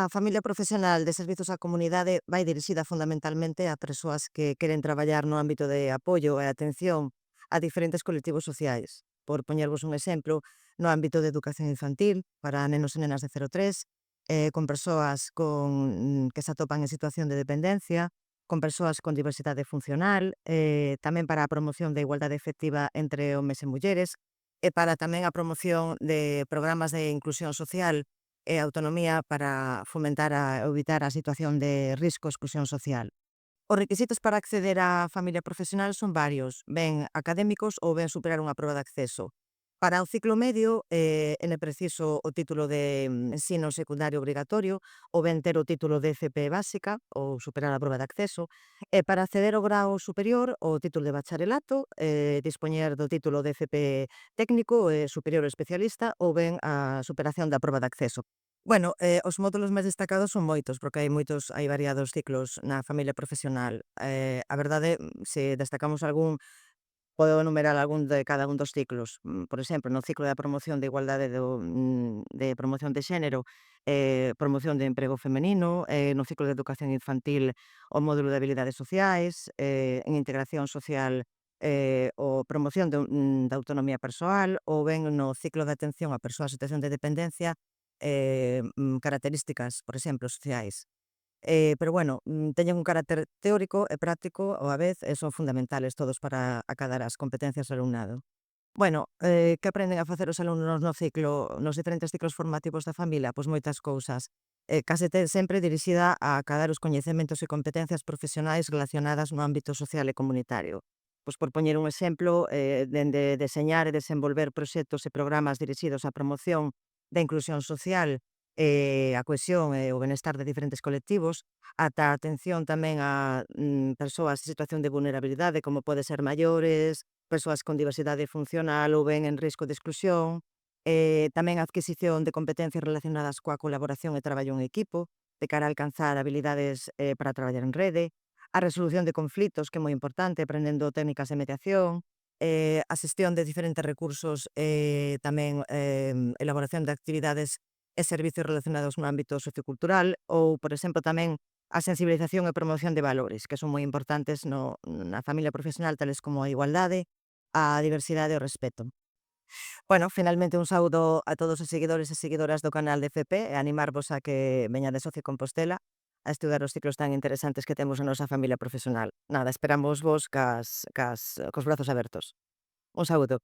A familia profesional de servizos á comunidade vai dirixida fundamentalmente a persoas que queren traballar no ámbito de apoio e atención a diferentes colectivos sociais. Por poñervos un exemplo, no ámbito de educación infantil, para nenos e nenas de 0 a 3, con persoas que se atopan en situación de dependencia, con persoas con diversidade funcional, tamén para a promoción da igualdade efectiva entre homes e mulleres, e para tamén a promoción de programas de inclusión social e autonomía para fomentar evitar a situación de risco e exclusión social. Os requisitos para acceder á familia profesional son varios, ben académicos ou ben superar unha proba de acceso. Para o ciclo medio, é preciso o título de ensino secundario obrigatorio ou ben ter o título de FP básica ou superar a proba de acceso. E para acceder ao grao superior, o título de bacharelato, dispoñer do título de FP técnico superior especialista ou ben a superación da proba de acceso. Bueno, os módulos máis destacados son moitos, porque hai variados ciclos na familia profesional. A verdade, se destacamos algún, podo enumerar algún de cada un dos ciclos. Por exemplo, no ciclo da promoción de igualdade de promoción de xénero, promoción de emprego feminino, no ciclo de educación infantil, o módulo de habilidades sociais, en integración social, o promoción da autonomía persoal, ou ben no ciclo de atención a persoas en situación de dependencia, características, por exemplo, sociais. Pero bueno, teñen un carácter teórico e práctico ao a vez e son fundamentales todos para acadar as competencias do alumnado. Bueno, que aprenden a facer os alumnos nos diferentes ciclos formativos da familia? Pois moitas cousas. Sempre dirixida a acadar os coñecementos e competencias profesionais relacionadas no ámbito social e comunitario. Pois por poñer un exemplo, dende deseñar e desenvolver proxectos e programas dirixidos á promoción da inclusión social, a cohesión e o benestar de diferentes colectivos, ata a atención tamén a persoas en situación de vulnerabilidade, como pode ser maiores, persoas con diversidade funcional ou ben en risco de exclusión, tamén a adquisición de competencias relacionadas coa colaboración e traballo en equipo, de cara a alcanzar habilidades para traballar en rede, a resolución de conflitos, que é moi importante, aprendendo técnicas de mediación, a xestión de diferentes recursos, tamén elaboración de actividades e servizos relacionados no ámbito sociocultural ou, por exemplo, tamén a sensibilización e promoción de valores, que son moi importantes na familia profesional, tales como a igualdade, a diversidade e o respeto. Bueno, finalmente un saúdo a todos os seguidores e seguidoras do canal de FP e animarvos a que veñades ao Compostela a estudar os ciclos tan interesantes que temos na nosa familia profesional. Nada, esperamos vos cos brazos abertos. Un saúdo.